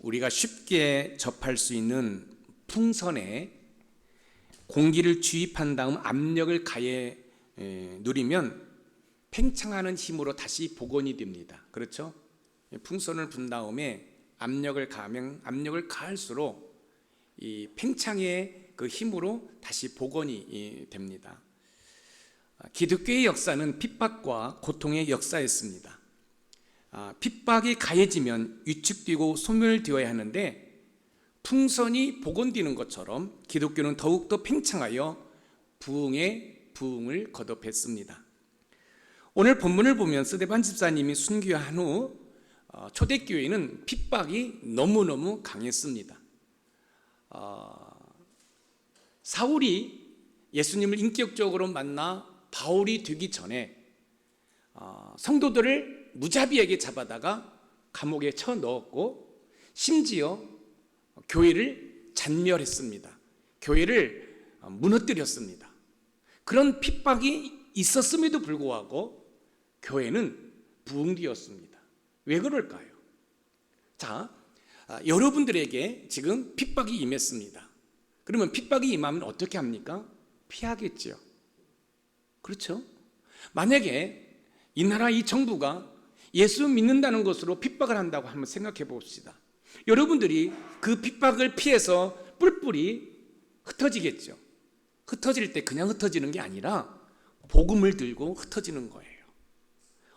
우리가 쉽게 접할 수 있는 풍선에 공기를 주입한 다음 압력을 가해 누리면 팽창하는 힘으로 다시 복원이 됩니다. 그렇죠? 풍선을 분 다음에 압력을 가하면 압력을 가할수록 이 팽창의 그 힘으로 다시 복원이 됩니다. 기독교의 역사는 핍박과 고통의 역사였습니다. 핍박이 가해지면 위축되고 소멸되어야 하는데 풍선이 복원되는 것처럼 기독교는 더욱더 팽창하여 부흥의 부흥을 거듭했습니다. 오늘 본문을 보면 스데반 집사님이 순교한 후 초대교회는 핍박이 너무너무 강했습니다. 사울이 예수님을 인격적으로 만나 바울이 되기 전에 성도들을 무자비하게 잡아다가 감옥에 쳐넣었고 심지어 교회를 잔멸했습니다. 교회를 무너뜨렸습니다. 그런 핍박이 있었음에도 불구하고 교회는 부흥되었습니다. 왜 그럴까요? 자, 여러분들에게 지금 핍박이 임했습니다. 그러면 핍박이 임하면 어떻게 합니까? 피하겠죠. 그렇죠? 만약에 이 나라 이 정부가 예수 믿는다는 것으로 핍박을 한다고 한번 생각해 봅시다. 여러분들이 그 핍박을 피해서 뿔뿔이 흩어지겠죠. 흩어질 때 그냥 흩어지는 게 아니라 복음을 들고 흩어지는 거예요.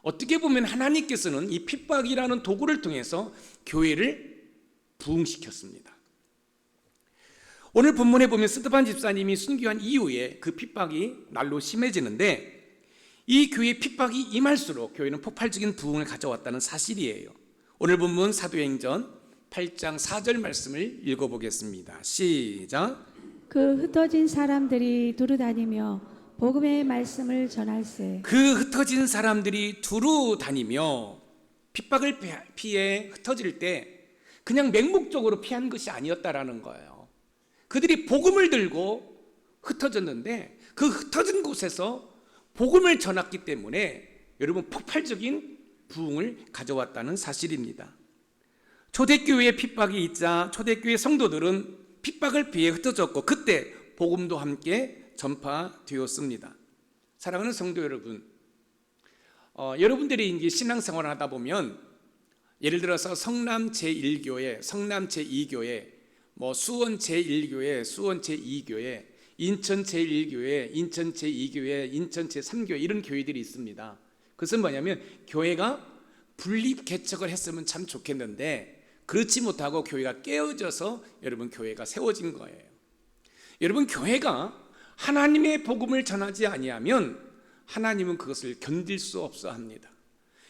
어떻게 보면 하나님께서는 이 핍박이라는 도구를 통해서 교회를 부흥시켰습니다. 오늘 본문에 보면 스데반 집사님이 순교한 이후에 그 핍박이 날로 심해지는데 이 교회의 핍박이 임할수록 교회는 폭발적인 부흥을 가져왔다는 사실이에요. 오늘 본문 사도행전 8장 4절 말씀을 읽어보겠습니다. 시작. 그 흩어진 사람들이 두루 다니며 복음의 말씀을 전할세. 그 흩어진 사람들이 두루 다니며 핍박을 피해 흩어질 때 그냥 맹목적으로 피한 것이 아니었다라는 거예요. 그들이 복음을 들고 흩어졌는데 그 흩어진 곳에서 복음을 전했기 때문에 여러분 폭발적인 부흥을 가져왔다는 사실입니다. 초대교회에 핍박이 있자 초대교회 성도들은 핍박을 피해 흩어졌고 그때 복음도 함께 전파되었습니다. 사랑하는 성도 여러분, 여러분들이 이제 신앙생활을 하다 보면 예를 들어서 성남 제1교회, 성남 제2교회, 수원 제1교회, 수원 제2교회, 인천 제1교회, 인천 제2교회, 인천 제3교회 이런 교회들이 있습니다. 그것은 뭐냐면 교회가 분립 개척을 했으면 참 좋겠는데 그렇지 못하고 교회가 깨어져서 여러분 교회가 세워진 거예요. 여러분 교회가 하나님의 복음을 전하지 아니하면 하나님은 그것을 견딜 수 없어 합니다.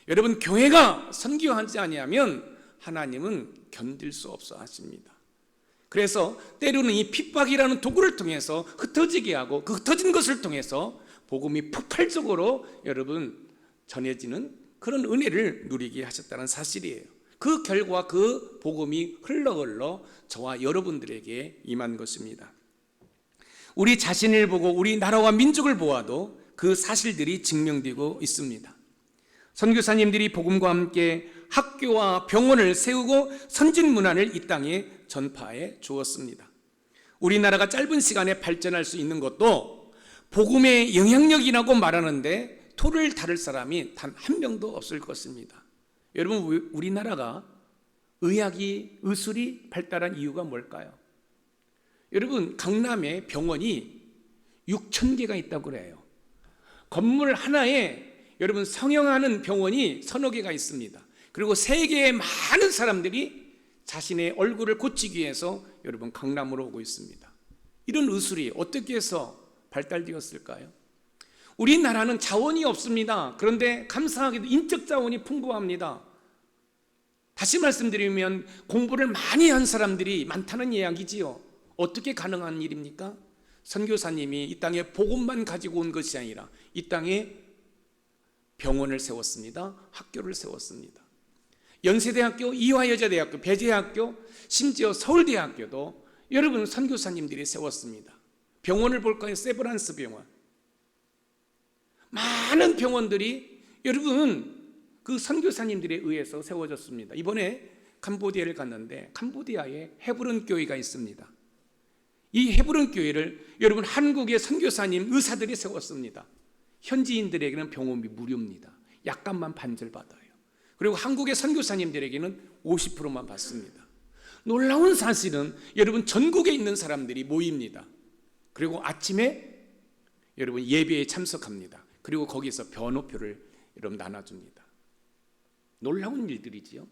여러분 교회가 선교하지 아니하면 하나님은 견딜 수 없어 하십니다. 그래서 때로는 이 핍박이라는 도구를 통해서 흩어지게 하고 그 흩어진 것을 통해서 복음이 폭발적으로 여러분 전해지는 그런 은혜를 누리게 하셨다는 사실이에요. 그 결과 그 복음이 흘러 저와 여러분들에게 임한 것입니다. 우리 자신을 보고 우리 나라와 민족을 보아도 그 사실들이 증명되고 있습니다. 선교사님들이 복음과 함께 학교와 병원을 세우고 선진 문화를 이 땅에 전파해 주었습니다. 우리나라가 짧은 시간에 발전할 수 있는 것도 복음의 영향력이라고 말하는데 토를 다룰 사람이 단 한 명도 없을 것입니다. 여러분 우리나라가 의술이 발달한 이유가 뭘까요? 여러분 강남에 병원이 6,000개가 있다고 그래요. 건물 하나에 여러분 성형하는 병원이 서너 개가 있습니다. 그리고 세계의 많은 사람들이 자신의 얼굴을 고치기 위해서 여러분 강남으로 오고 있습니다. 이런 의술이 어떻게 해서 발달되었을까요? 우리나라는 자원이 없습니다. 그런데 감사하게도 인적 자원이 풍부합니다. 다시 말씀드리면 공부를 많이 한 사람들이 많다는 이야기지요. 어떻게 가능한 일입니까? 선교사님이 이 땅에 복음만 가지고 온 것이 아니라 이 땅에 병원을 세웠습니다. 학교를 세웠습니다. 연세대학교, 이화여자대학교, 배재학교, 심지어 서울대학교도 여러분 선교사님들이 세웠습니다. 병원을 볼까요? 세브란스 병원. 많은 병원들이 여러분 그 선교사님들에 의해서 세워졌습니다. 이번에 캄보디아를 갔는데 캄보디아에 헤브론 교회가 있습니다. 이 헤브론 교회를 여러분 한국의 선교사님, 의사들이 세웠습니다. 현지인들에게는 병원비 무료입니다. 약값만 반절받아요. 그리고 한국의 선교사님들에게는 50%만 받습니다. 놀라운 사실은 여러분 전국에 있는 사람들이 모입니다. 그리고 아침에 여러분 예배에 참석합니다. 그리고 거기서 변호표를 여러분 나눠줍니다. 놀라운 일들이지요.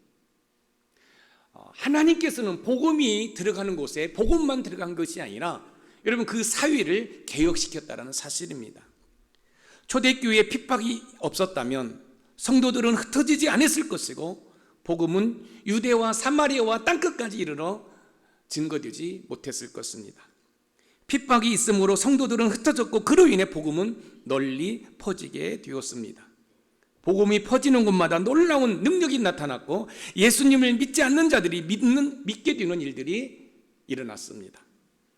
하나님께서는 복음이 들어가는 곳에 복음만 들어간 것이 아니라 여러분 그 사회를 개혁시켰다는 사실입니다. 초대교회에 핍박이 없었다면 성도들은 흩어지지 않았을 것이고 복음은 유대와 사마리아와 땅끝까지 이르러 증거되지 못했을 것입니다. 핍박이 있으므로 성도들은 흩어졌고 그로 인해 복음은 널리 퍼지게 되었습니다. 복음이 퍼지는 곳마다 놀라운 능력이 나타났고 예수님을 믿지 않는 자들이 믿게 되는 일들이 일어났습니다.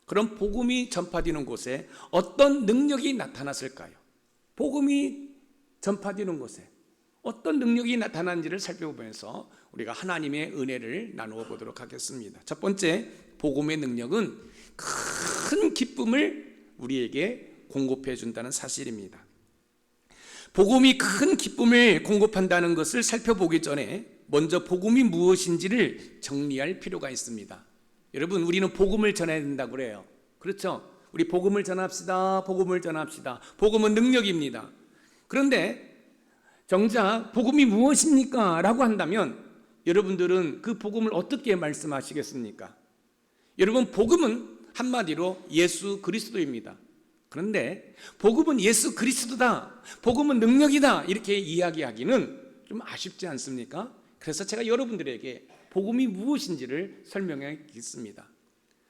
그럼 복음이 전파되는 곳에 어떤 능력이 나타났을까요? 복음이 전파되는 곳에 어떤 능력이 나타난지를 살펴보면서 우리가 하나님의 은혜를 나누어 보도록 하겠습니다. 첫 번째, 복음의 능력은 큰 기쁨을 우리에게 공급해 준다는 사실입니다. 복음이 큰 기쁨을 공급한다는 것을 살펴보기 전에 먼저 복음이 무엇인지를 정리할 필요가 있습니다. 여러분, 우리는 복음을 전해야 된다고 그래요. 그렇죠? 우리 복음을 전합시다. 복음을 전합시다. 복음은 능력입니다. 그런데 정작 복음이 무엇입니까? 라고 한다면 여러분들은 그 복음을 어떻게 말씀하시겠습니까? 여러분, 복음은 한마디로 예수 그리스도입니다. 그런데 복음은 예수 그리스도다, 복음은 능력이다 이렇게 이야기하기는 좀 아쉽지 않습니까? 그래서 제가 여러분들에게 복음이 무엇인지를 설명하겠습니다.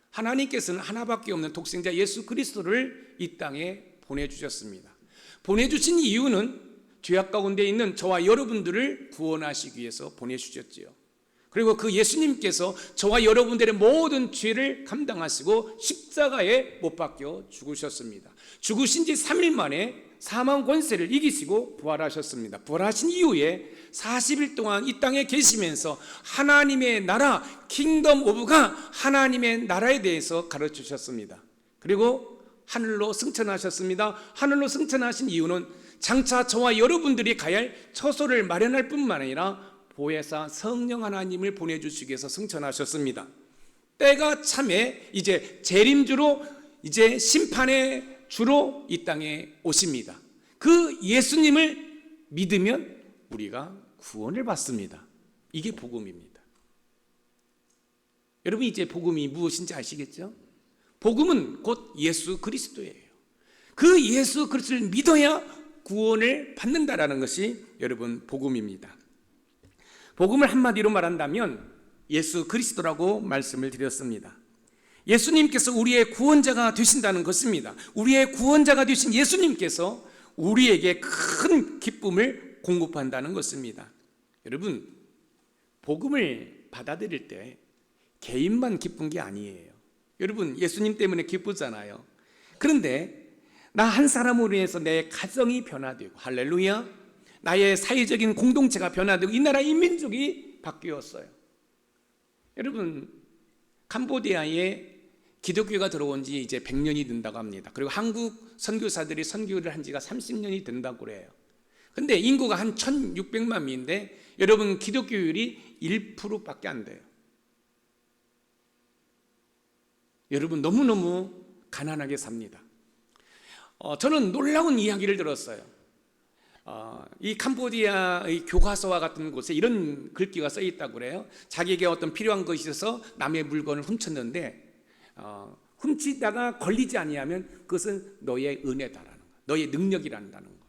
하나님께서는 하나밖에 없는 독생자 예수 그리스도를 이 땅에 보내주셨습니다. 보내주신 이유는 죄악 가운데 있는 저와 여러분들을 구원하시기 위해서 보내주셨지요. 그리고 그 예수님께서 저와 여러분들의 모든 죄를 감당하시고 십자가에 못 박혀 죽으셨습니다. 죽으신 지 3일 만에 사망 권세를 이기시고 부활하셨습니다. 부활하신 이후에 40일 동안 이 땅에 계시면서 하나님의 나라, 킹덤 오브가 하나님의 나라에 대해서 가르치셨습니다. 그리고 하늘로 승천하셨습니다. 하늘로 승천하신 이유는 장차 저와 여러분들이 가야 할 처소를 마련할 뿐만 아니라 보혜사 성령 하나님을 보내주시기 위해서 승천하셨습니다. 때가 참에 이제 재림주로 이제 심판의 주로 이 땅에 오십니다. 그 예수님을 믿으면 우리가 구원을 받습니다. 이게 복음입니다. 여러분, 이제 복음이 무엇인지 아시겠죠? 복음은 곧 예수 그리스도예요. 그 예수 그리스도를 믿어야 구원을 받는다라는 것이 여러분 복음입니다. 복음을 한마디로 말한다면 예수 그리스도라고 말씀을 드렸습니다. 예수님께서 우리의 구원자가 되신다는 것입니다. 우리의 구원자가 되신 예수님께서 우리에게 큰 기쁨을 공급한다는 것입니다. 여러분, 복음을 받아들일 때 개인만 기쁜 게 아니에요. 여러분, 예수님 때문에 기쁘잖아요. 그런데 나 한 사람으로 인해서 내 가정이 변화되고, 할렐루야, 나의 사회적인 공동체가 변화되고 이 나라 이 민족이 바뀌었어요. 여러분, 캄보디아에 기독교가 들어온 지 이제 100년이 된다고 합니다. 그리고 한국 선교사들이 선교를 한 지가 30년이 된다고 그래요. 근데 인구가 한 1600만 명인데 여러분, 기독교율이 1%밖에 안 돼요. 여러분, 너무너무 가난하게 삽니다. 저는 놀라운 이야기를 들었어요. 이 캄보디아의 교과서와 같은 곳에 이런 글귀가 써 있다고 그래요. 자기에게 어떤 필요한 것이 있어서 남의 물건을 훔쳤는데 훔치다가 걸리지 아니하면 그것은 너의 은혜다라는 거예요. 너의 능력이란다는 거예요.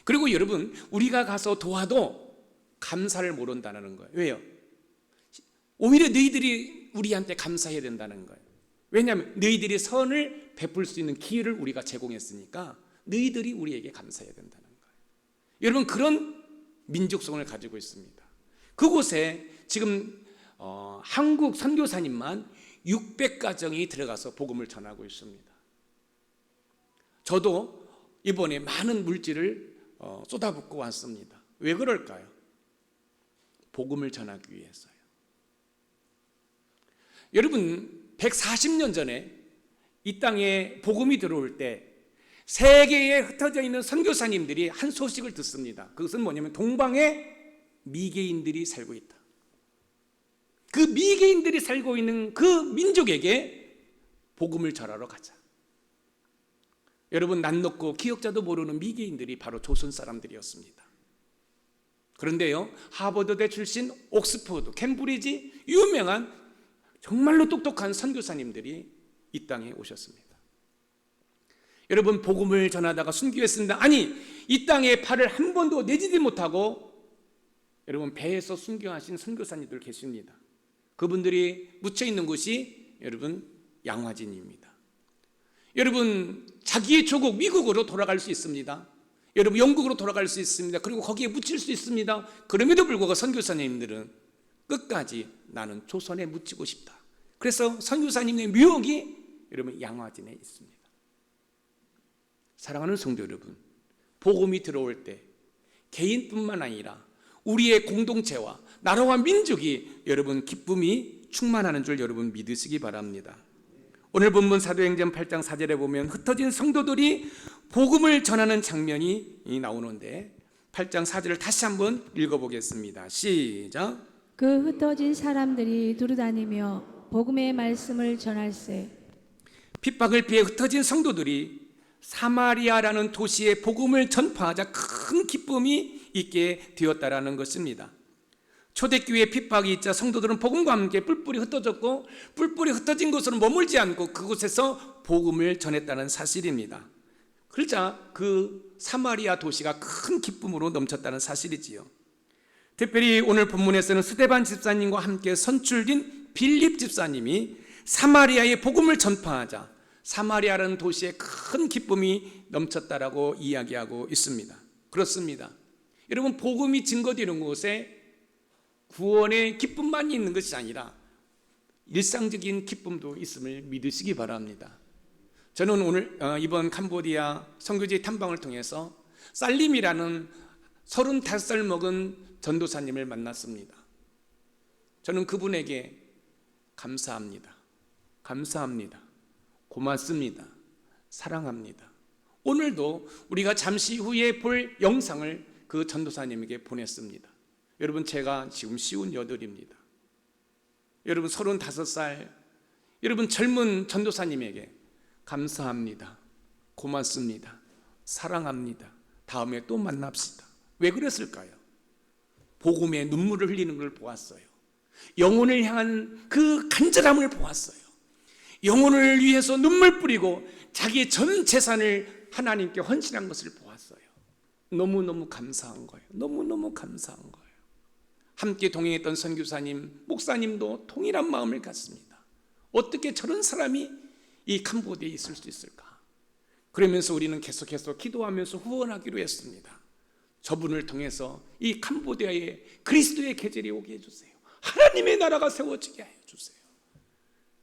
그리고 여러분, 우리가 가서 도와도 감사를 모른다는 거예요. 왜요? 오히려 너희들이 우리한테 감사해야 된다는 거예요. 왜냐하면 너희들이 선을 베풀 수 있는 기회를 우리가 제공했으니까 너희들이 우리에게 감사해야 된다는 거예요. 여러분, 그런 민족성을 가지고 있습니다. 그곳에 지금 한국 선교사님만 600가정이 들어가서 복음을 전하고 있습니다. 저도 이번에 많은 물질을 쏟아붓고 왔습니다. 왜 그럴까요? 복음을 전하기 위해서요. 여러분, 140년 전에 이 땅에 복음이 들어올 때 세계에 흩어져 있는 선교사님들이 한 소식을 듣습니다. 그것은 뭐냐면 동방에 미개인들이 살고 있다. 그 미개인들이 살고 있는 그 민족에게 복음을 전하러 가자. 여러분, 낯 높고 기억자도 모르는 미개인들이 바로 조선 사람들이었습니다. 그런데요, 하버드대 출신, 옥스퍼드, 캠브리지 유명한 정말로 똑똑한 선교사님들이 이 땅에 오셨습니다. 여러분, 복음을 전하다가 순교했습니다. 아니, 이 땅에 발을 한 번도 내디디 못하고 여러분 배에서 순교하신 선교사님들 계십니다. 그분들이 묻혀 있는 곳이 여러분 양화진입니다. 여러분, 자기의 조국 미국으로 돌아갈 수 있습니다. 여러분, 영국으로 돌아갈 수 있습니다. 그리고 거기에 묻힐 수 있습니다. 그럼에도 불구하고 선교사님들은 끝까지 나는 조선에 묻히고 싶다. 그래서 선교사님의 묘역이 여러분 양화진에 있습니다. 사랑하는 성도 여러분, 복음이 들어올 때 개인뿐만 아니라 우리의 공동체와 나라와 민족이 여러분 기쁨이 충만하는 줄 여러분 믿으시기 바랍니다. 오늘 본문 사도행전 8장 4절에 보면 흩어진 성도들이 복음을 전하는 장면이 나오는데 8장 4절을 다시 한번 읽어보겠습니다. 시작. 그 흩어진 사람들이 두루다니며 복음의 말씀을 전할세. 핍박을 피해 흩어진 성도들이 사마리아라는 도시에 복음을 전파하자 큰 기쁨이 있게 되었다라는 것입니다. 초대교회 핍박이 있자 성도들은 복음과 함께 뿔뿔이 흩어졌고 뿔뿔이 흩어진 곳으로 머물지 않고 그곳에서 복음을 전했다는 사실입니다. 그러자 그 사마리아 도시가 큰 기쁨으로 넘쳤다는 사실이지요. 특별히 오늘 본문에서는 스데반 집사님과 함께 선출된 빌립 집사님이 사마리아에 복음을 전파하자 사마리아라는 도시에 큰 기쁨이 넘쳤다라고 이야기하고 있습니다. 그렇습니다. 여러분, 복음이 증거되는 곳에 구원의 기쁨만 있는 것이 아니라 일상적인 기쁨도 있음을 믿으시기 바랍니다. 저는 오늘 이번 캄보디아 선교지 탐방을 통해서 살림이라는 35살 먹은 전도사님을 만났습니다. 저는 그분에게 감사합니다. 감사합니다. 고맙습니다. 사랑합니다. 오늘도 우리가 잠시 후에 볼 영상을 그 전도사님에게 보냈습니다. 여러분, 제가 지금 58입니다. 여러분 35살 여러분 젊은 전도사님에게 감사합니다. 고맙습니다. 사랑합니다. 다음에 또 만납시다. 왜 그랬을까요? 복음에 눈물을 흘리는 걸 보았어요. 영혼을 향한 그 간절함을 보았어요. 영혼을 위해서 눈물 뿌리고 자기의 전 재산을 하나님께 헌신한 것을 보았어요. 너무너무 감사한 거예요. 너무너무 감사한 거예요. 함께 동행했던 선교사님, 목사님도 동일한 마음을 갖습니다. 어떻게 저런 사람이 이 캄보디아에 있을 수 있을까? 그러면서 우리는 계속해서 기도하면서 후원하기로 했습니다. 저분을 통해서 이 캄보디아에 그리스도의 계절이 오게 해주세요. 하나님의 나라가 세워지게 해주세요.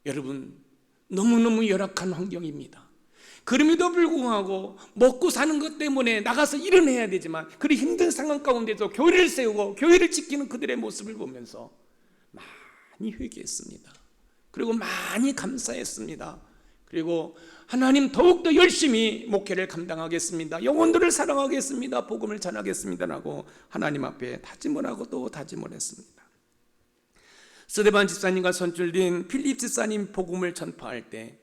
여러분, 너무너무 열악한 환경입니다. 그럼에도 불구하고 먹고 사는 것 때문에 나가서 일은 해야 되지만 그리 힘든 상황 가운데서 교회를 세우고 교회를 지키는 그들의 모습을 보면서 많이 회개했습니다. 그리고 많이 감사했습니다. 그리고 하나님 더욱더 열심히 목회를 감당하겠습니다. 영혼들을 사랑하겠습니다. 복음을 전하겠습니다라고 하나님 앞에 다짐을 하고 또 다짐을 했습니다. 스데반 집사님과 선출된 필립 집사님 복음을 전파할 때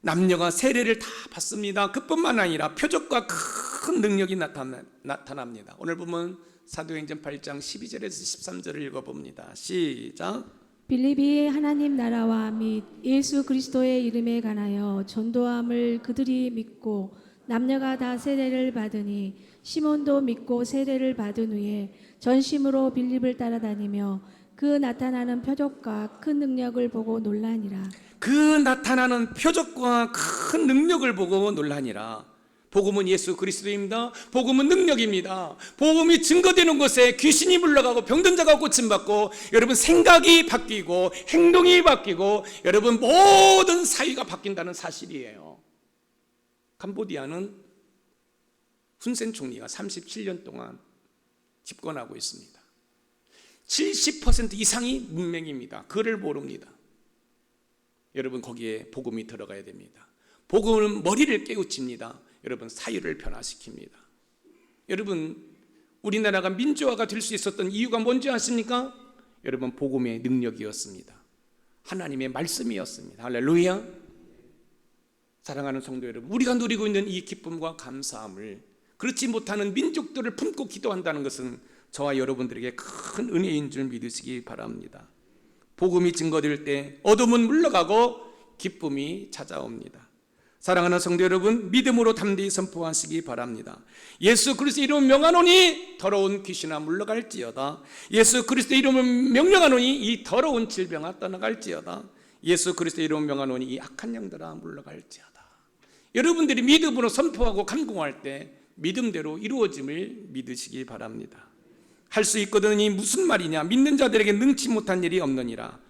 남녀가 세례를 다 받습니다. 그뿐만 아니라 표적과 큰 능력이 나타납니다. 오늘 보면 사도행전 8장 12절에서 13절을 읽어봅니다. 시작. 빌립이 하나님 나라와 및 예수 그리스도의 이름에 관하여 전도함을 그들이 믿고 남녀가 다 세례를 받으니 시몬도 믿고 세례를 받은 후에 전심으로 빌립을 따라다니며 그 나타나는 표적과 큰 능력을 보고 놀라니라. 그 나타나는 표적과 큰 능력을 보고 놀라니라. 복음은 예수 그리스도입니다. 복음은 능력입니다. 복음이 증거되는 곳에 귀신이 물러가고 병든 자가 고침받고 여러분 생각이 바뀌고 행동이 바뀌고 여러분 모든 사회가 바뀐다는 사실이에요. 캄보디아는 훈센 총리가 37년 동안 집권하고 있습니다. 70% 이상이 문맹입니다. 글을 모릅니다. 여러분, 거기에 복음이 들어가야 됩니다. 복음은 머리를 깨우칩니다. 여러분, 사유를 변화시킵니다. 여러분, 우리나라가 민주화가 될 수 있었던 이유가 뭔지 아십니까? 여러분, 복음의 능력이었습니다. 하나님의 말씀이었습니다. 할렐루야. 사랑하는 성도 여러분, 우리가 누리고 있는 이 기쁨과 감사함을 그렇지 못하는 민족들을 품고 기도한다는 것은 저와 여러분들에게 큰 은혜인 줄 믿으시기 바랍니다. 복음이 증거될 때 어둠은 물러가고 기쁨이 찾아옵니다. 사랑하는 성도 여러분, 믿음으로 담대히 선포하시기 바랍니다. 예수 그리스도 이름을 명하노니 더러운 귀신아 물러갈지어다. 예수 그리스도 이름을 명령하노니 이 더러운 질병아 떠나갈지어다. 예수 그리스도 이름을 명하노니 이 악한 영들아 물러갈지어다. 여러분들이 믿음으로 선포하고 간구할 때 믿음대로 이루어짐을 믿으시기 바랍니다. 할 수 있거든이 무슨 말이냐? 믿는 자들에게 능치 못한 일이 없느니라.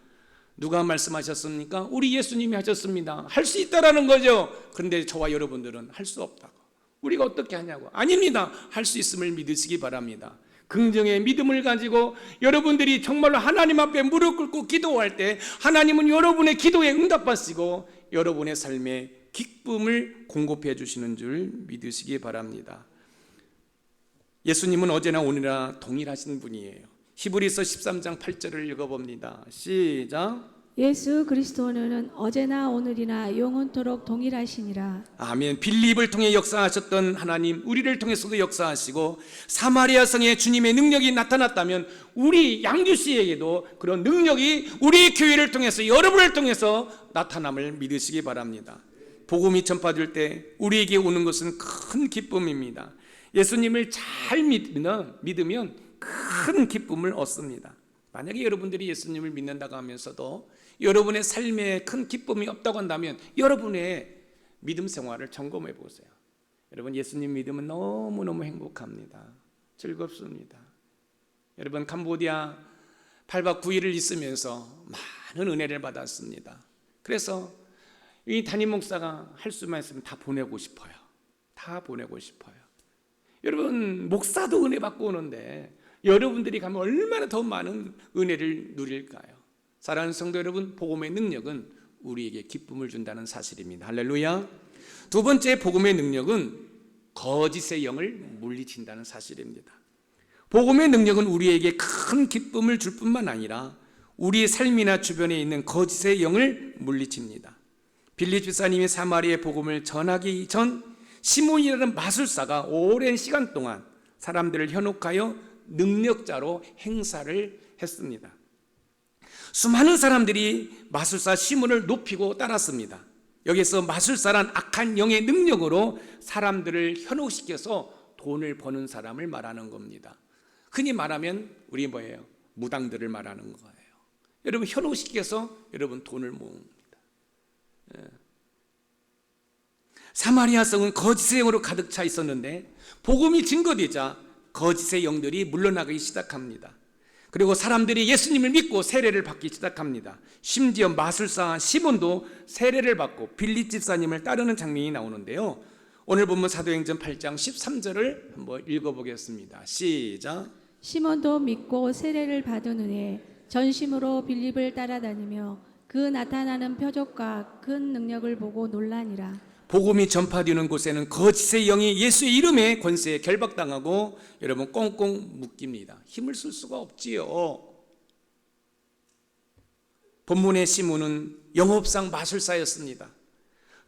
누가 말씀하셨습니까? 우리 예수님이 하셨습니다. 할 수 있다라는 거죠. 그런데 저와 여러분들은 할 수 없다고. 우리가 어떻게 하냐고. 아닙니다. 할 수 있음을 믿으시기 바랍니다. 긍정의 믿음을 가지고 여러분들이 정말로 하나님 앞에 무릎 꿇고 기도할 때 하나님은 여러분의 기도에 응답하시고 여러분의 삶에 기쁨을 공급해 주시는 줄 믿으시기 바랍니다. 예수님은 어제나 오늘이나 동일하신 분이에요. 히브리서 13장 8절을 읽어봅니다. 시작. 예수 그리스도는 어제나 오늘이나 영원토록 동일하시니라. 아멘. 빌립을 통해 역사하셨던 하나님, 우리를 통해서도 역사하시고 사마리아 성에 주님의 능력이 나타났다면 우리 양주시에게도 그런 능력이 우리 교회를 통해서 여러분을 통해서 나타남을 믿으시기 바랍니다. 복음이 전파될 때 우리에게 오는 것은 큰 기쁨입니다. 예수님을 잘 믿으면 큰 기쁨을 얻습니다. 만약에 여러분들이 예수님을 믿는다고 하면서도 여러분의 삶에 큰 기쁨이 없다고 한다면 여러분의 믿음 생활을 점검해 보세요. 여러분, 예수님 믿으면 너무너무 행복합니다. 즐겁습니다. 여러분, 캄보디아 8박 9일을 있으면서 많은 은혜를 받았습니다. 그래서 이 담임 목사가 할 수만 있으면 다 보내고 싶어요. 다 보내고 싶어요. 여러분, 목사도 은혜 받고 오는데 여러분들이 가면 얼마나 더 많은 은혜를 누릴까요? 사랑하는 성도 여러분, 복음의 능력은 우리에게 기쁨을 준다는 사실입니다. 할렐루야. 두 번째 복음의 능력은 거짓의 영을 물리친다는 사실입니다. 복음의 능력은 우리에게 큰 기쁨을 줄 뿐만 아니라 우리의 삶이나 주변에 있는 거짓의 영을 물리칩니다. 빌립 집사님이 사마리아의 복음을 전하기 전 시몬이라는 마술사가 오랜 시간 동안 사람들을 현혹하여 능력자로 행사를 했습니다. 수많은 사람들이 마술사 시몬을 높이고 따랐습니다. 여기서 마술사란 악한 영의 능력으로 사람들을 현혹시켜서 돈을 버는 사람을 말하는 겁니다. 흔히 말하면 우리 뭐예요? 무당들을 말하는 거예요. 여러분, 현혹시켜서 여러분 돈을 모읍니다. 사마리아 성은 거짓의 영으로 가득 차 있었는데 복음이 증거되자 거짓의 영들이 물러나기 시작합니다. 그리고 사람들이 예수님을 믿고 세례를 받기 시작합니다. 심지어 마술사 시몬도 세례를 받고 빌립 집사님을 따르는 장면이 나오는데요. 오늘 본문 사도행전 8장 13절을 한번 읽어보겠습니다. 시작. 시몬도 믿고 세례를 받은 후에 전심으로 빌립을 따라다니며 그 나타나는 표적과 큰 능력을 보고 놀라니라. 복음이 전파되는 곳에는 거짓의 영이 예수의 이름에 권세에 결박당하고 여러분 꽁꽁 묶입니다. 힘을 쓸 수가 없지요. 본문의 시몬은 영업상 마술사였습니다.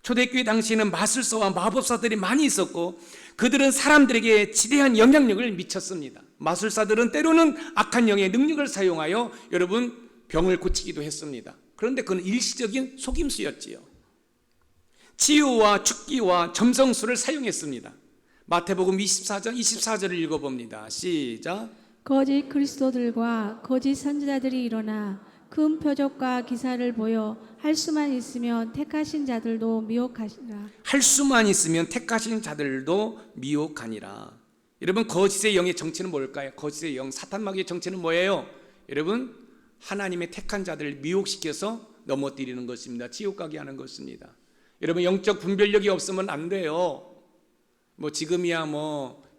초대교회 당시에는 마술사와 마법사들이 많이 있었고 그들은 사람들에게 지대한 영향력을 미쳤습니다. 마술사들은 때로는 악한 영의 능력을 사용하여 여러분 병을 고치기도 했습니다. 그런데 그건 일시적인 속임수였지요. 치유와 축기와 점성술을 사용했습니다. 마태복음 24장 24절을 읽어봅니다. 시작. 거짓 그리스도들과 거짓 선지자들이 일어나 큰 표적과 기사를 보여 할 수만 있으면 택하신 자들도 미혹하시라. 할 수만 있으면 택하신 자들도 미혹하니라. 여러분, 거짓의 영의 정체는 뭘까요? 거짓의 영, 사탄마귀의 정체는 뭐예요? 여러분, 하나님의 택한 자들을 미혹시켜서 넘어뜨리는 것입니다. 지옥 가게 하는 것입니다. 여러분, 영적 분별력이 없으면 안 돼요. 지금이야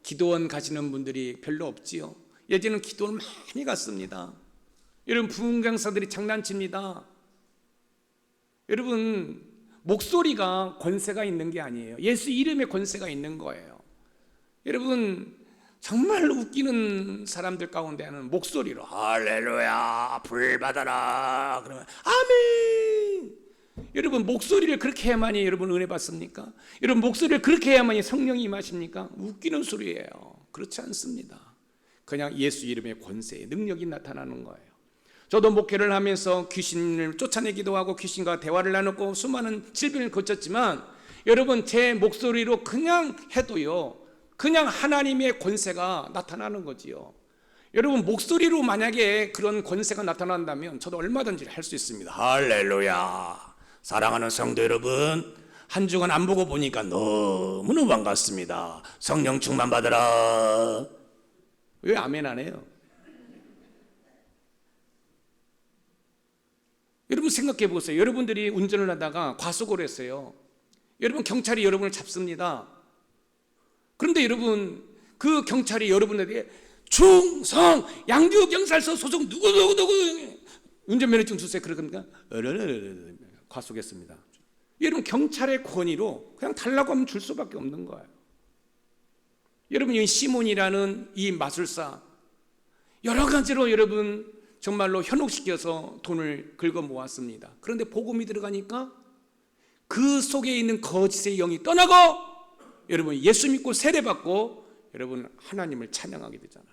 기도원 가시는 분들이 별로 없지요. 예전에는 기도를 많이 갔습니다. 여러분 부흥강사들이 장난칩니다. 여러분 목소리가 권세가 있는 게 아니에요. 예수 이름에 권세가 있는 거예요. 여러분 정말 웃기는 사람들 가운데는 목소리로 할렐루야 불 받아라 그러면 아멘. 여러분 목소리를 그렇게 해야만이 여러분 은혜 받습니까? 여러분 목소리를 그렇게 해야만이 성령이 임하십니까? 웃기는 소리예요. 그렇지 않습니다. 그냥 예수 이름의 권세의 능력이 나타나는 거예요. 저도 목회를 하면서 귀신을 쫓아내기도 하고 귀신과 대화를 나누고 수많은 질병을 거쳤지만 여러분 제 목소리로 그냥 해도요 그냥 하나님의 권세가 나타나는 거지요. 여러분 목소리로 만약에 그런 권세가 나타난다면 저도 얼마든지 할 수 있습니다. 할렐루야. 사랑하는 성도 여러분, 한 주간 안 보고 보니까 너무너무 반갑습니다. 성령 충만 받으라. 왜 아멘 안 해요? 여러분 생각해 보세요. 여러분들이 운전을 하다가 과속을 했어요. 여러분 경찰이 여러분을 잡습니다. 그런데 여러분 그 경찰이 여러분에게 충성 양주경찰서 소속 누구 운전면허증 주세요 그러니까 과속했습니다. 여러분 경찰의 권위로 그냥 달라고 하면 줄 수밖에 없는 거예요. 여러분 이 시몬이라는 이 마술사 여러 가지로 여러분 정말로 현혹시켜서 돈을 긁어 모았습니다. 그런데 복음이 들어가니까 그 속에 있는 거짓의 영이 떠나고 여러분 예수 믿고 세례받고 여러분 하나님을 찬양하게 되잖아요.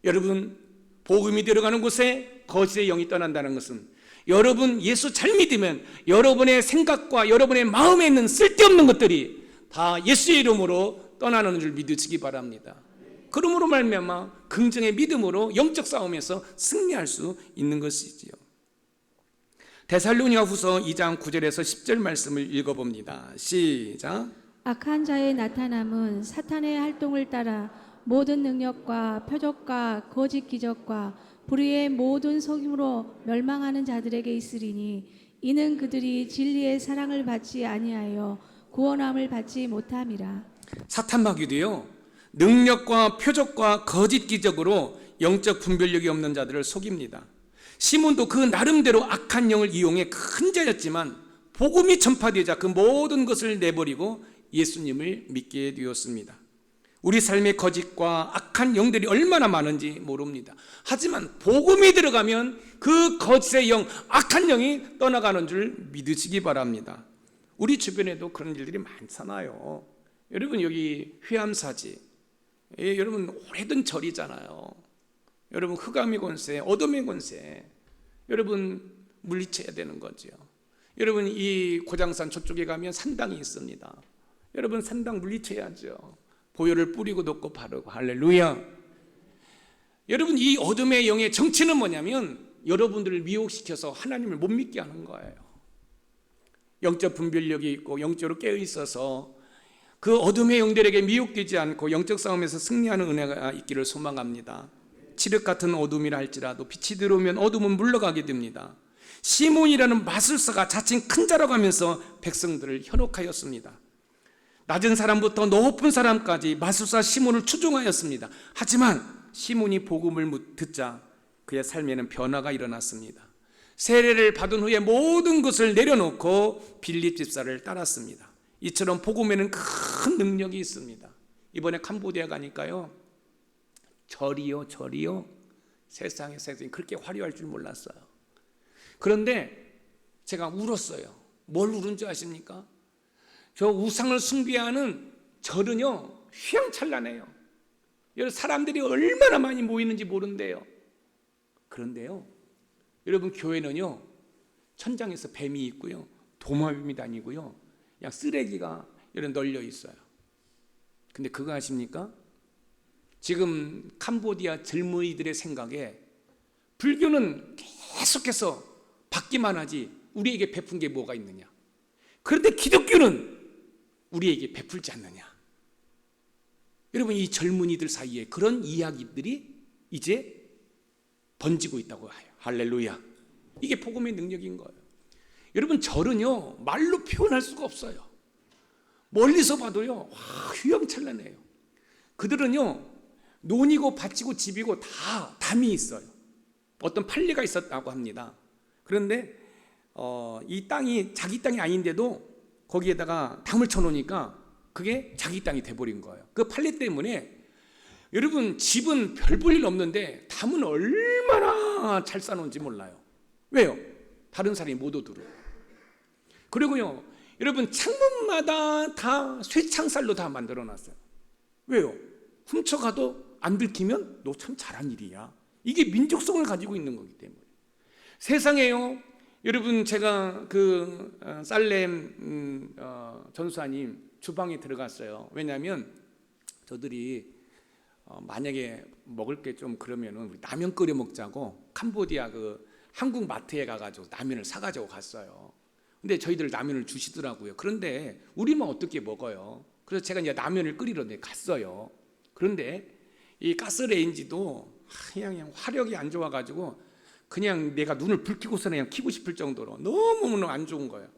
여러분 복음이 들어가는 곳에 거짓의 영이 떠난다는 것은 여러분 예수 잘 믿으면 여러분의 생각과 여러분의 마음에 있는 쓸데없는 것들이 다 예수의 이름으로 떠나는 줄 믿으시기 바랍니다. 그러므로 말미암아 긍정의 믿음으로 영적 싸움에서 승리할 수 있는 것이지요. 데살로니가후서 2장 9절에서 10절 말씀을 읽어봅니다. 시작. 악한 자의 나타남은 사탄의 활동을 따라 모든 능력과 표적과 거짓 기적과 불의의 모든 속임으로 멸망하는 자들에게 있으리니 이는 그들이 진리의 사랑을 받지 아니하여 구원함을 받지 못함이라. 사탄 마귀도요 능력과 표적과 거짓 기적으로 영적 분별력이 없는 자들을 속입니다. 시몬도 그 나름대로 악한 영을 이용해 큰 자였지만 복음이 전파되자 그 모든 것을 내버리고 예수님을 믿게 되었습니다. 우리 삶의 거짓과 악한 영들이 얼마나 많은지 모릅니다. 하지만 복음이 들어가면 그 거짓의 영, 악한 영이 떠나가는 줄 믿으시기 바랍니다. 우리 주변에도 그런 일들이 많잖아요. 여러분 여기 회암사지, 여러분 오래된 절이잖아요. 여러분 흑암의 권세, 어둠의 권세, 여러분 물리쳐야 되는 거죠. 여러분 이 고장산 저쪽에 가면 산당이 있습니다. 여러분 산당 물리쳐야죠. 보혈을 뿌리고 넣고 바르고 할렐루야. 여러분 이 어둠의 영의 정치는 뭐냐면 여러분들을 미혹시켜서 하나님을 못 믿게 하는 거예요. 영적 분별력이 있고 영적으로 깨어 있어서 그 어둠의 영들에게 미혹되지 않고 영적 싸움에서 승리하는 은혜가 있기를 소망합니다. 칠흑 같은 어둠이라 할지라도 빛이 들어오면 어둠은 물러가게 됩니다. 시몬이라는 마술사가 자칭 큰 자라고 하면서 백성들을 현혹하였습니다. 낮은 사람부터 높은 사람까지 마술사 시몬을 추종하였습니다. 하지만 시몬이 복음을 듣자 그의 삶에는 변화가 일어났습니다. 세례를 받은 후에 모든 것을 내려놓고 빌립 집사를 따랐습니다. 이처럼 복음에는 큰 능력이 있습니다. 이번에 캄보디아 가니까요 절이요 세상에 그렇게 화려할 줄 몰랐어요. 그런데 제가 울었어요. 뭘 울은지 아십니까? 저 우상을 숭배하는 절은요 휘황찬란해요. 여러분 사람들이 얼마나 많이 모이는지 모른대요. 그런데요 여러분 교회는요 천장에서 뱀이 있고요 도마뱀이 다니고요 그냥 쓰레기가 이런 널려 있어요. 근데 그거 아십니까? 지금 캄보디아 젊은이들의 생각에 불교는 계속해서 받기만 하지 우리에게 베푼 게 뭐가 있느냐. 그런데 기독교는 우리에게 베풀지 않느냐. 여러분 이 젊은이들 사이에 그런 이야기들이 이제 번지고 있다고 해요. 할렐루야. 이게 복음의 능력인 거예요. 여러분 절은요 말로 표현할 수가 없어요. 멀리서 봐도요 휘황찬란해요. 그들은요 논이고 밭이고 집이고 다 담이 있어요. 어떤 판례가 있었다고 합니다. 그런데 이 땅이 자기 땅이 아닌데도 거기에다가 담을 쳐놓으니까 그게 자기 땅이 돼버린 거예요. 그 판례 때문에 여러분, 집은 별 볼 일 없는데 담은 얼마나 잘 쌓아놓은지 몰라요. 왜요? 다른 사람이 못 오도록. 그리고요, 여러분, 창문마다 다 쇠창살로 다 만들어놨어요. 왜요? 훔쳐가도 안 들키면 너 참 잘한 일이야. 이게 민족성을 가지고 있는 거기 때문에. 세상에요, 여러분, 제가 그 살렘 전수사님 주방에 들어갔어요. 왜냐하면 저들이 만약에 먹을 게 좀 그러면은 우리 라면 끓여 먹자고 캄보디아 그 한국 마트에 가가지고 라면을 사가지고 갔어요. 근데 저희들 라면을 주시더라고요. 그런데 우리만 어떻게 먹어요? 그래서 제가 이제 라면을 끓이러 갔어요. 그런데 이 가스레인지도 그냥 화력이 안 좋아가지고 그냥 내가 눈을 불 켜고서 그냥 켜고 싶을 정도로 너무너무 안 좋은 거예요.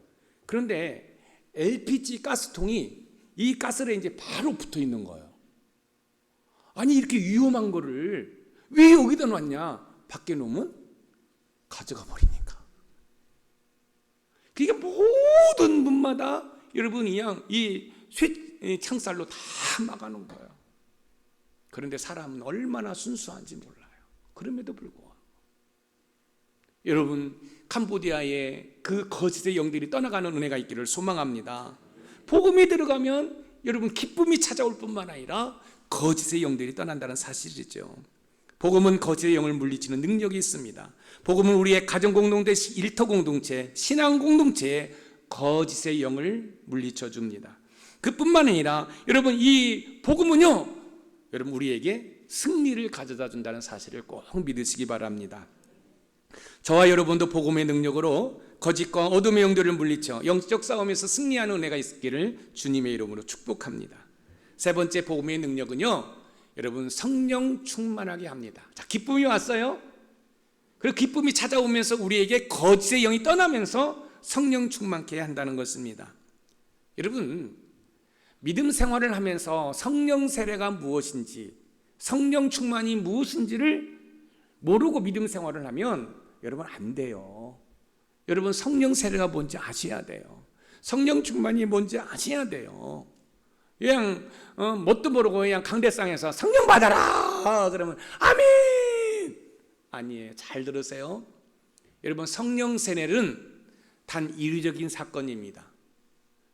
그런데 LPG 가스통이 이 가스레인지에 바로 붙어 있는 거예요. 아니, 이렇게 위험한 거를 왜 여기다 놨냐? 밖에 놓으면 가져가 버리니까. 그러니까 모든 문마다 여러분 그냥 이 창살로 다 막아놓은 거예요. 그런데 사람은 얼마나 순수한지 몰라요. 그럼에도 불구하고 여러분, 캄보디아에 그 거짓의 영들이 떠나가는 은혜가 있기를 소망합니다. 복음이 들어가면 여러분 기쁨이 찾아올 뿐만 아니라 거짓의 영들이 떠난다는 사실이죠. 복음은 거짓의 영을 물리치는 능력이 있습니다. 복음은 우리의 가정 공동체, 일터 공동체, 신앙 공동체에 거짓의 영을 물리쳐 줍니다. 그뿐만 아니라 여러분, 이 복음은요, 여러분 우리에게 승리를 가져다 준다는 사실을 꼭 믿으시기 바랍니다. 저와 여러분도 복음의 능력으로 거짓과 어둠의 영들을 물리쳐 영적 싸움에서 승리하는 은혜가 있기를 주님의 이름으로 축복합니다. 세 번째 복음의 능력은요, 여러분 성령 충만하게 합니다. 자, 기쁨이 왔어요. 그리고 기쁨이 찾아오면서 우리에게 거짓의 영이 떠나면서 성령 충만케 한다는 것입니다. 여러분, 믿음 생활을 하면서 성령 세례가 무엇인지, 성령 충만이 무엇인지를 모르고 믿음 생활을 하면 여러분 안 돼요. 여러분, 성령 세례가 뭔지 아셔야 돼요. 성령 충만이 뭔지 아셔야 돼요. 그냥 뭣도 모르고 그냥 강대상에서 성령 받아라 그러면 아멘. 아니에요. 잘 들으세요. 여러분, 성령 세례는 단 이유적인 사건입니다.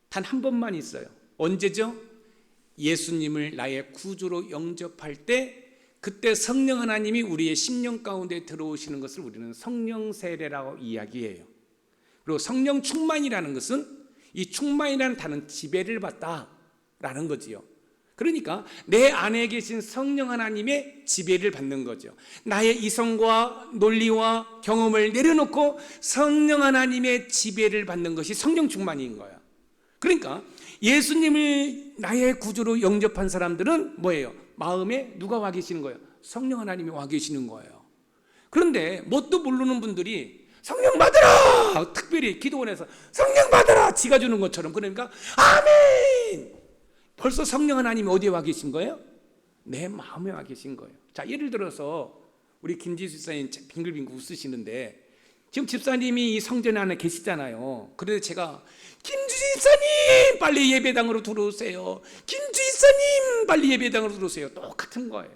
단 한 번만 있어요. 언제죠? 예수님을 나의 구주로 영접할 때, 그때 성령 하나님이 우리의 심령 가운데 들어오시는 것을 우리는 성령 세례라고 이야기해요. 그리고 성령 충만이라는 것은 이 충만이라는 단어는 지배를 받다라는 거지요. 그러니까 내 안에 계신 성령 하나님의 지배를 받는 거죠. 나의 이성과 논리와 경험을 내려놓고 성령 하나님의 지배를 받는 것이 성령 충만인 거야. 그러니까 예수님을 나의 구주로 영접한 사람들은 뭐예요? 마음에 누가 와 계시는 거예요? 성령 하나님이 와 계시는 거예요. 그런데 뭣도 모르는 분들이 성령 받으라! 특별히 기도원에서 성령 받으라! 지가 주는 것처럼, 그러니까 아멘! 벌써 성령 하나님이 어디에 와 계신 거예요? 내 마음에 와 계신 거예요. 자, 예를 들어서 우리 김지수 집사님 빙글빙글 웃으시는데 지금 집사님이 이 성전 안에 계시잖아요. 그래서 제가 김주 집사님 빨리 예배당으로 들어오세요. 김주 집사님 빨리 예배당으로 들어오세요. 똑같은 거예요.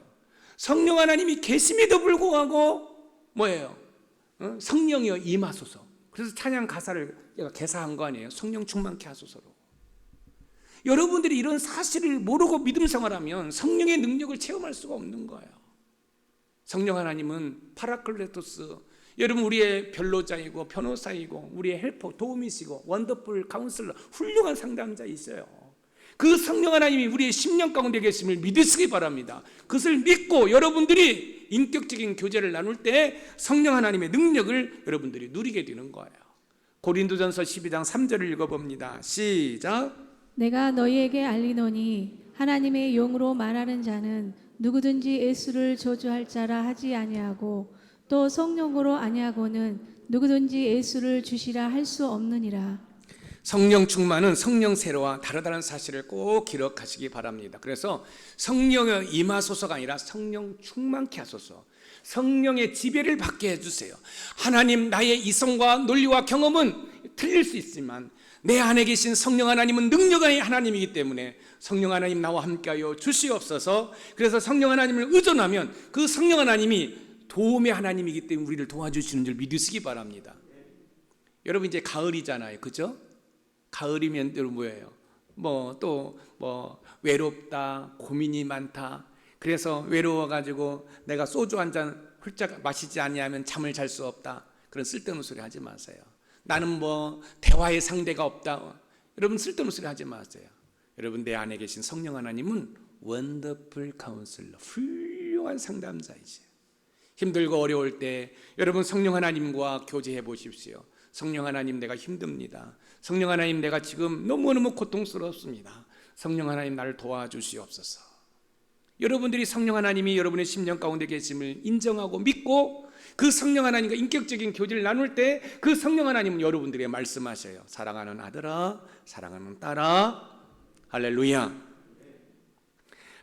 성령 하나님이 계심에도 불구하고 뭐예요? 성령이여 임하소서. 그래서 찬양 가사를 제가 개사한 거 아니에요? 성령 충만케 하소서로. 여러분들이 이런 사실을 모르고 믿음 생활하면 성령의 능력을 체험할 수가 없는 거예요. 성령 하나님은 파라클레토스, 여러분 우리의 변로자이고 변호사이고 우리의 헬퍼 도움이시고 원더풀 카운슬러, 훌륭한 상담자이셔요. 그 성령 하나님이 우리의 심령 가운데 계심을 믿으시기 바랍니다. 그것을 믿고 여러분들이 인격적인 교제를 나눌 때 성령 하나님의 능력을 여러분들이 누리게 되는 거예요. 고린도전서 12장 3절을 읽어봅니다. 시작. 내가 너희에게 알리노니 하나님의 영으로 말하는 자는 누구든지 예수를 저주할 자라 하지 아니하고 또 성령으로 아니하고는 누구든지 예수를 주시라 할 수 없느니라. 성령 충만은 성령 세례와 다르다는 사실을 꼭 기억하시기 바랍니다. 그래서 성령의 임하소서가 아니라 성령 충만케 하소서, 성령의 지배를 받게 해주세요. 하나님, 나의 이성과 논리와 경험은 틀릴 수 있지만 내 안에 계신 성령 하나님은 능력의 하나님이기 때문에 성령 하나님 나와 함께하여 주시옵소서. 그래서 성령 하나님을 의존하면 그 성령 하나님이 도움의 하나님이기 때문에 우리를 도와주시는 줄 믿으시기 바랍니다. 여러분, 이제 가을이잖아요, 그죠? 가을이면 또 뭐예요? 외롭다, 고민이 많다. 그래서 외로워가지고 내가 소주 한 잔 훌쩍 마시지 아니하면 잠을 잘 수 없다. 그런 쓸데없는 소리 하지 마세요. 나는 대화의 상대가 없다. 여러분, 쓸데없는 소리 하지 마세요. 여러분, 내 안에 계신 성령 하나님은 원더풀 카운슬러, 훌륭한 상담자이지. 힘들고 어려울 때 여러분 성령 하나님과 교제해 보십시오. 성령 하나님, 내가 힘듭니다. 성령 하나님, 내가 지금 너무너무 고통스럽습니다. 성령 하나님, 나를 도와주시옵소서. 여러분들이 성령 하나님이 여러분의 심령 가운데 계심을 인정하고 믿고 그 성령 하나님과 인격적인 교제를 나눌 때 그 성령 하나님은 여러분들에게 말씀하셔요. 사랑하는 아들아, 사랑하는 딸아. 할렐루야.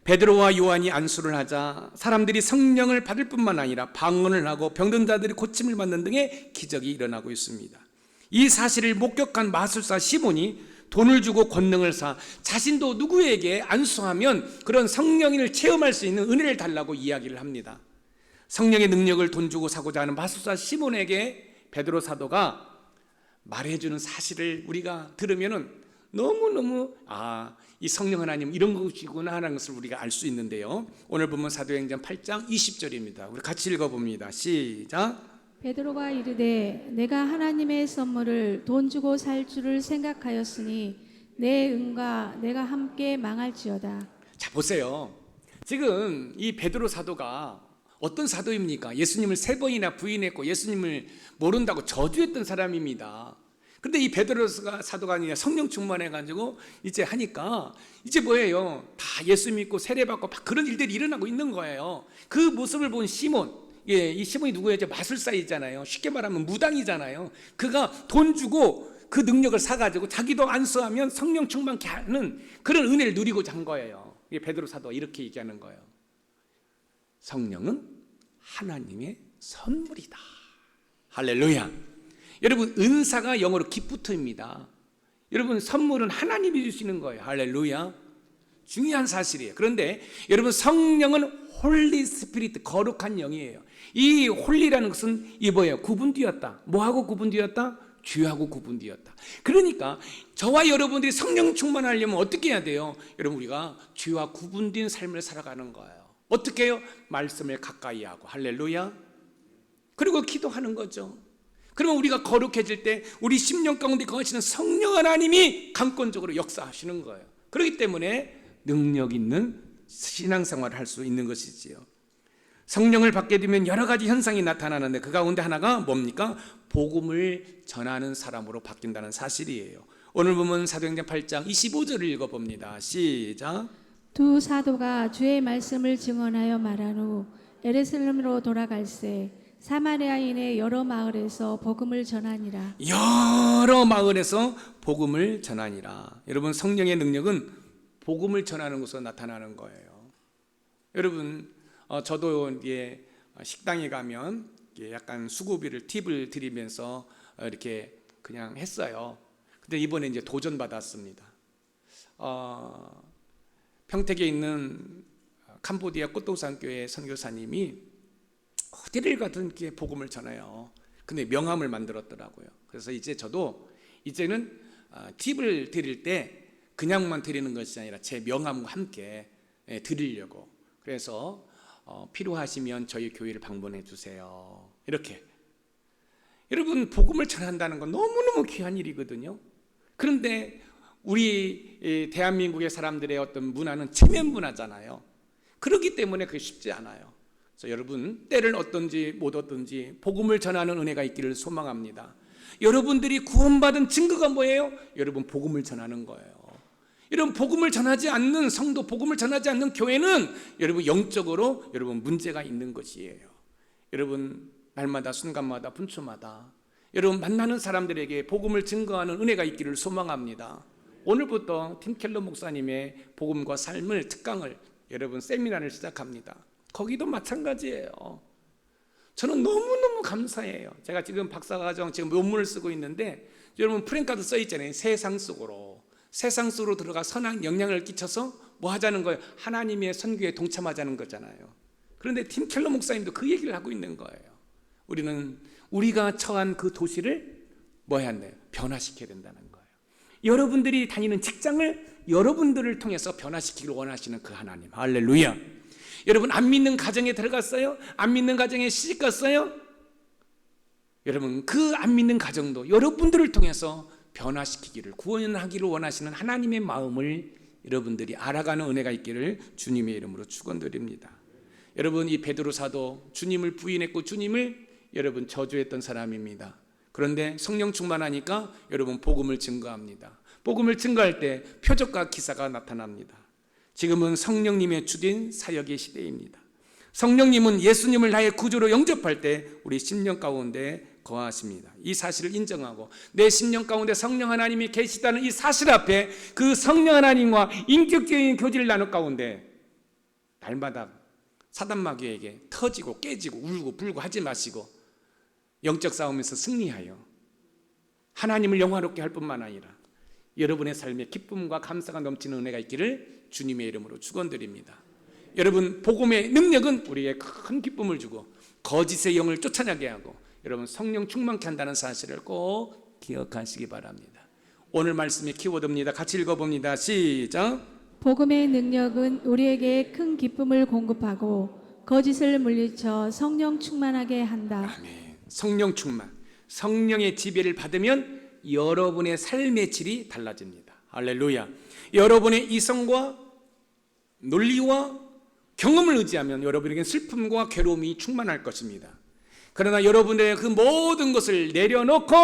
베드로와 요한이 안수를 하자 사람들이 성령을 받을 뿐만 아니라 방언을 하고 병든 자들이 고침을 받는 등의 기적이 일어나고 있습니다. 이 사실을 목격한 마술사 시몬이 돈을 주고 권능을 사 자신도 누구에게 안수하면 그런 성령을 체험할 수 있는 은혜를 달라고 이야기를 합니다. 성령의 능력을 돈 주고 사고자 하는 마술사 시몬에게 베드로 사도가 말해주는 사실을 우리가 들으면은 너무너무 이 성령 하나님 이런 것이구나 하는 것을 우리가 알 수 있는데요. 오늘 보면 사도행전 8장 20절입니다. 우리 같이 읽어봅니다. 시작. 베드로가 이르되 내가 하나님의 선물을 돈 주고 살 줄을 생각하였으니 내 은과 내가 함께 망할지어다. 자, 보세요. 지금 이 베드로 사도가 어떤 사도입니까? 예수님을 3번이나 부인했고 예수님을 모른다고 저주했던 사람입니다. 근데 이 베드로 사도가 아니라 성령 충만해가지고 이제 하니까 이제 뭐예요? 다 예수 믿고 세례받고 그런 일들이 일어나고 있는 거예요. 그 모습을 본 시몬, 이 시몬이 누구예요? 마술사이잖아요. 쉽게 말하면 무당이잖아요. 그가 돈 주고 그 능력을 사가지고 자기도 안수하면 성령 충만케 하는 그런 은혜를 누리고자 한 거예요. 베드로 사도가 이렇게 얘기하는 거예요. 성령은 하나님의 선물이다. 할렐루야. 여러분, 은사가 영어로 기프트입니다. 여러분, 선물은 하나님이 주시는 거예요. 할렐루야. 중요한 사실이에요. 그런데 여러분, 성령은 홀리 스피리트, 거룩한 영이에요. 이 홀리라는 것은 이 뭐예요? 구분되었다. 뭐하고 구분되었다? 주하고 구분되었다. 그러니까 저와 여러분들이 성령 충만하려면 어떻게 해야 돼요? 여러분, 우리가 주와 구분된 삶을 살아가는 거예요. 어떻게 해요? 말씀을 가까이 하고. 할렐루야. 그리고 기도하는 거죠. 그러면 우리가 거룩해질 때 우리 심령 가운데 거하시는 성령 하나님이 강권적으로 역사하시는 거예요. 그렇기 때문에 능력 있는 신앙생활을 할 수 있는 것이지요. 성령을 받게 되면 여러 가지 현상이 나타나는데 그 가운데 하나가 뭡니까? 복음을 전하는 사람으로 바뀐다는 사실이에요. 오늘 보면 사도행전 8장 25절을 읽어봅니다. 시작. 두 사도가 주의 말씀을 증언하여 말한 후 예루살렘으로 돌아갈새 사마리아인의 여러 마을에서 복음을 전하니라. 여러 마을에서 복음을 전하니라. 여러분, 성령의 능력은 복음을 전하는 것으로 나타나는 거예요. 여러분, 저도 이제 식당에 가면 약간 수고비를 팁을 드리면서 이렇게 그냥 했어요. 근데 이번에 이제 도전 받았습니다. 평택에 있는 캄보디아 꽃동산교회 선교사님이 어디를 가든 이렇게 복음을 전해요. 근데 명함을 만들었더라고요. 그래서 이제 저도 이제는 팁을 드릴 때 그냥만 드리는 것이 아니라 제 명함과 함께 드리려고. 그래서 필요하시면 저희 교회를 방문해 주세요. 이렇게. 여러분, 복음을 전한다는 건 너무너무 귀한 일이거든요. 그런데 우리 대한민국의 사람들의 어떤 문화는 체면 문화잖아요. 그렇기 때문에 그게 쉽지 않아요. 그래서 여러분, 때를 얻든지 못 얻든지 복음을 전하는 은혜가 있기를 소망합니다. 여러분들이 구원받은 증거가 뭐예요? 여러분, 복음을 전하는 거예요. 여러분, 복음을 전하지 않는 성도, 복음을 전하지 않는 교회는 여러분 영적으로 여러분 문제가 있는 것이에요. 여러분, 날마다 순간마다 분초마다 여러분 만나는 사람들에게 복음을 증거하는 은혜가 있기를 소망합니다. 오늘부터 팀 켈러 목사님의 복음과 삶을 특강을 여러분 세미나를 시작합니다. 거기도 마찬가지예요. 저는 너무너무 감사해요. 제가 지금 박사과정 지금 논문을 쓰고 있는데 여러분 프랭카드 써 있잖아요. 세상 속으로 들어가 선한 영향을 끼쳐서 뭐 하자는 거예요? 하나님의 선교에 동참하자는 거잖아요. 그런데 팀 켈러 목사님도 그 얘기를 하고 있는 거예요. 우리는 우리가 처한 그 도시를 뭐 해야 한대요? 변화시켜야 된다는 거예요. 여러분들이 다니는 직장을 여러분들을 통해서 변화시키기를 원하시는 그 하나님. 할렐루야. 여러분 안 믿는 가정에 들어갔어요? 안 믿는 가정에 시집 갔어요? 여러분 그 안 믿는 가정도 여러분들을 통해서 변화시키기를 구원하기를 원하시는 하나님의 마음을 여러분들이 알아가는 은혜가 있기를 주님의 이름으로 축원드립니다. 여러분 이 베드로 사도 주님을 부인했고 주님을 여러분 저주했던 사람입니다. 그런데 성령 충만하니까 여러분 복음을 증거합니다. 복음을 증거할 때 표적과 기사가 나타납니다. 지금은 성령님의 주된 사역의 시대입니다. 성령님은 예수님을 나의 구주로 영접할 때 우리 심령 가운데 거하십니다. 이 사실을 인정하고 내 심령 가운데 성령 하나님이 계시다는 이 사실 앞에 그 성령 하나님과 인격적인 교제를 나눌 가운데 날마다 사단 마귀에게 터지고 깨지고 울고 불고 하지 마시고 영적 싸움에서 승리하여 하나님을 영화롭게 할 뿐만 아니라 여러분의 삶에 기쁨과 감사가 넘치는 은혜가 있기를 주님의 이름으로 축원드립니다. 여러분 복음의 능력은 우리에게 큰 기쁨을 주고 거짓의 영을 쫓아내게 하고 여러분 성령 충만케 한다는 사실을 꼭 기억하시기 바랍니다. 오늘 말씀의 키워드입니다. 같이 읽어봅니다. 시작. 복음의 능력은 우리에게 큰 기쁨을 공급하고 거짓을 물리쳐 성령 충만하게 한다. 아멘. 성령 충만, 성령의 지배를 받으면 여러분의 삶의 질이 달라집니다. 할렐루야. 여러분의 이성과 논리와 경험을 의지하면 여러분에게 슬픔과 괴로움이 충만할 것입니다. 그러나 여러분의 그 모든 것을 내려놓고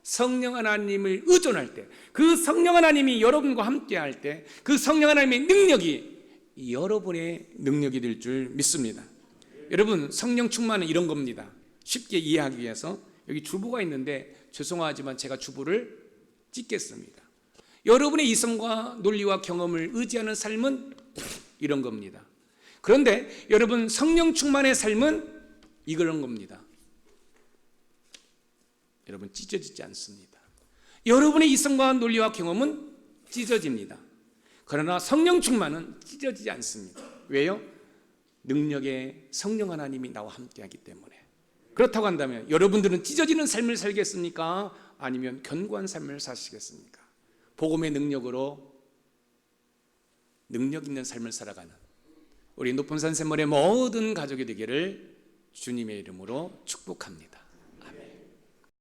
성령 하나님을 의존할 때, 그 성령 하나님이 여러분과 함께 할 때, 그 성령 하나님의 능력이 여러분의 능력이 될 줄 믿습니다. 여러분 성령 충만은 이런 겁니다. 쉽게 이해하기 위해서 여기 주보가 있는데 죄송하지만 제가 주보를 찍겠습니다. 여러분의 이성과 논리와 경험을 의지하는 삶은 이런 겁니다. 그런데 여러분 성령 충만의 삶은 이런 겁니다. 여러분 찢어지지 않습니다. 여러분의 이성과 논리와 경험은 찢어집니다. 그러나 성령 충만은 찢어지지 않습니다. 왜요? 능력의 성령 하나님이 나와 함께하기 때문에. 그렇다고 한다면 여러분들은 찢어지는 삶을 살겠습니까? 아니면 견고한 삶을 사시겠습니까? 복음의 능력으로 능력 있는 삶을 살아가는 우리 높은 산 샘물의 모든 가족이 되기를 주님의 이름으로 축복합니다.